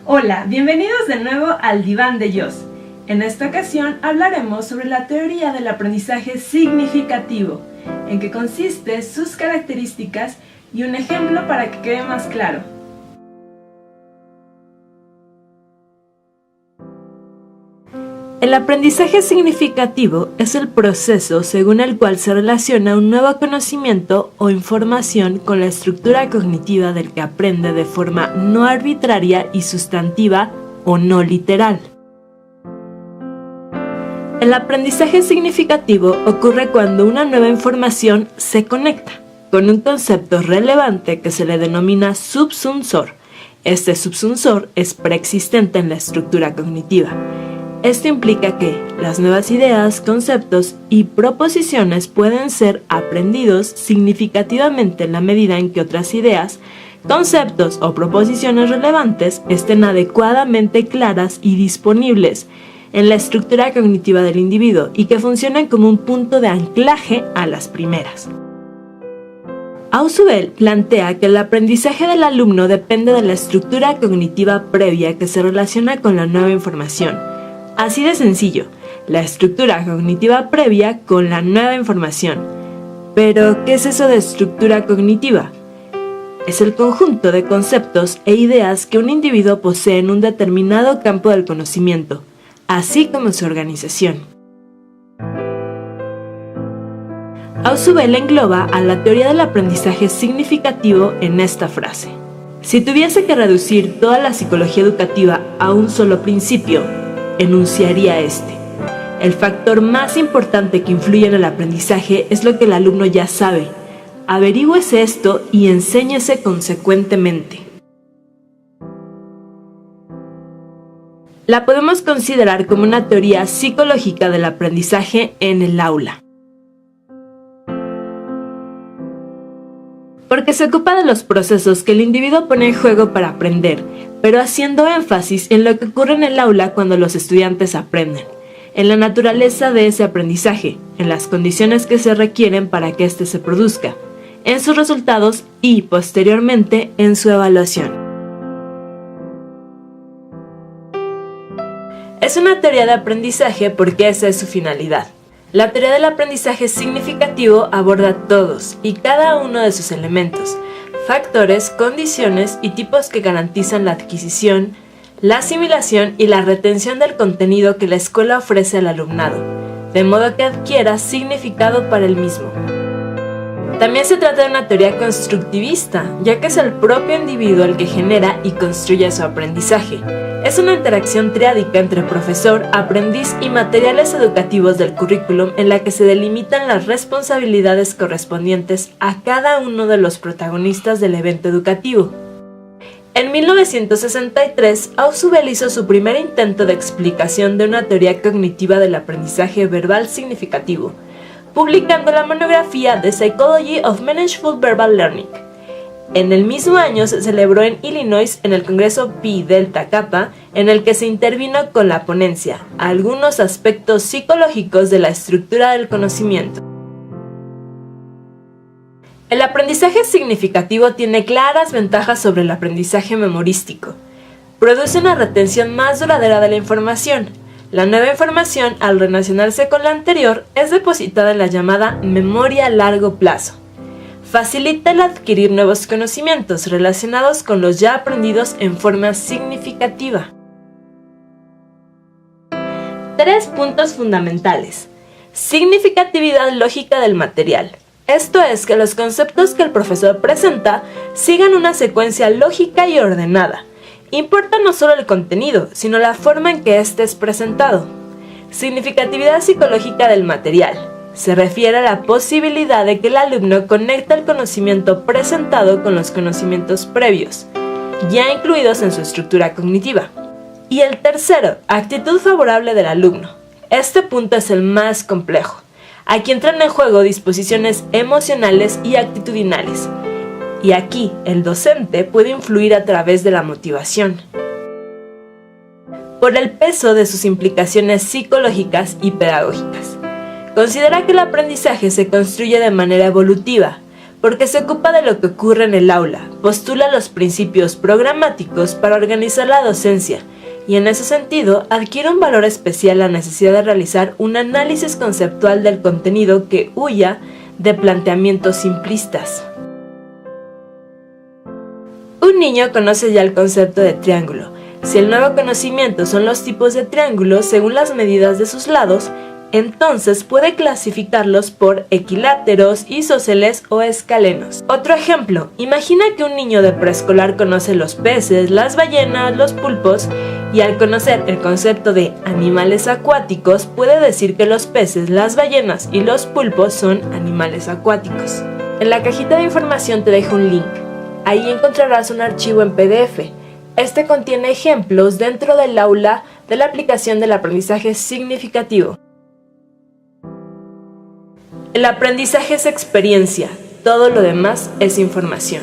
Hola, bienvenidos de nuevo al Diván de Jos. En esta ocasión hablaremos sobre la teoría del aprendizaje significativo, en qué consiste, sus características y un ejemplo para que quede más claro. El aprendizaje significativo es el proceso según el cual se relaciona un nuevo conocimiento o información con la estructura cognitiva del que aprende de forma no arbitraria y sustantiva o no literal. El aprendizaje significativo ocurre cuando una nueva información se conecta con un concepto relevante que se le denomina subsunsor. Este subsunsor es preexistente en la estructura cognitiva. Esto implica que las nuevas ideas, conceptos y proposiciones pueden ser aprendidos significativamente en la medida en que otras ideas, conceptos o proposiciones relevantes estén adecuadamente claras y disponibles en la estructura cognitiva del individuo y que funcionen como un punto de anclaje a las primeras. Ausubel plantea que el aprendizaje del alumno depende de la estructura cognitiva previa que se relaciona con la nueva información. Así de sencillo, la estructura cognitiva previa con la nueva información. Pero, ¿qué es eso de estructura cognitiva? Es el conjunto de conceptos e ideas que un individuo posee en un determinado campo del conocimiento, así como su organización. Ausubel engloba a la teoría del aprendizaje significativo en esta frase. Si tuviese que reducir toda la psicología educativa a un solo principio, enunciaría este. El factor más importante que influye en el aprendizaje es lo que el alumno ya sabe. Averígüese esto y enséñese consecuentemente. La podemos considerar como una teoría psicológica del aprendizaje en el aula, porque se ocupa de los procesos que el individuo pone en juego para aprender, pero haciendo énfasis en lo que ocurre en el aula cuando los estudiantes aprenden, en la naturaleza de ese aprendizaje, en las condiciones que se requieren para que éste se produzca, en sus resultados y, posteriormente, en su evaluación. Es una teoría de aprendizaje porque esa es su finalidad. La teoría del aprendizaje significativo aborda todos y cada uno de sus elementos, factores, condiciones y tipos que garantizan la adquisición, la asimilación y la retención del contenido que la escuela ofrece al alumnado, de modo que adquiera significado para el mismo. También se trata de una teoría constructivista, ya que es el propio individuo el que genera y construye su aprendizaje. Es una interacción triádica entre profesor, aprendiz y materiales educativos del currículum en la que se delimitan las responsabilidades correspondientes a cada uno de los protagonistas del evento educativo. En 1963, Ausubel hizo su primer intento de explicación de una teoría cognitiva del aprendizaje verbal significativo, publicando la monografía The Psychology of Meaningful Verbal Learning. En el mismo año se celebró en Illinois en el Congreso Pi Delta Kappa, en el que se intervino con la ponencia Algunos aspectos psicológicos de la estructura del conocimiento. El aprendizaje significativo tiene claras ventajas sobre el aprendizaje memorístico. Produce una retención más duradera de la información. La nueva información, al relacionarse con la anterior, es depositada en la llamada memoria a largo plazo. Facilita el adquirir nuevos conocimientos relacionados con los ya aprendidos en forma significativa. 3 puntos fundamentales. Significatividad lógica del material. Esto es que los conceptos que el profesor presenta sigan una secuencia lógica y ordenada. Importa no solo el contenido, sino la forma en que éste es presentado. Significatividad psicológica del material. Se refiere a la posibilidad de que el alumno conecte el conocimiento presentado con los conocimientos previos, ya incluidos en su estructura cognitiva. Y el tercero, actitud favorable del alumno. Este punto es el más complejo. Aquí entran en juego disposiciones emocionales y actitudinales. Y aquí el docente puede influir a través de la motivación, por el peso de sus implicaciones psicológicas y pedagógicas. Considera que el aprendizaje se construye de manera evolutiva, porque se ocupa de lo que ocurre en el aula, postula los principios programáticos para organizar la docencia, y en ese sentido adquiere un valor especial la necesidad de realizar un análisis conceptual del contenido que huya de planteamientos simplistas. Un niño conoce ya el concepto de triángulo. Si el nuevo conocimiento son los tipos de triángulos según las medidas de sus lados, entonces puede clasificarlos por equiláteros, isósceles o escalenos. Otro ejemplo, imagina que un niño de preescolar conoce los peces, las ballenas, los pulpos, y al conocer el concepto de animales acuáticos puede decir que los peces, las ballenas y los pulpos son animales acuáticos. En la cajita de información te dejo un link. Ahí encontrarás un archivo en PDF. Este contiene ejemplos dentro del aula de la aplicación del aprendizaje significativo. El aprendizaje es experiencia, todo lo demás es información.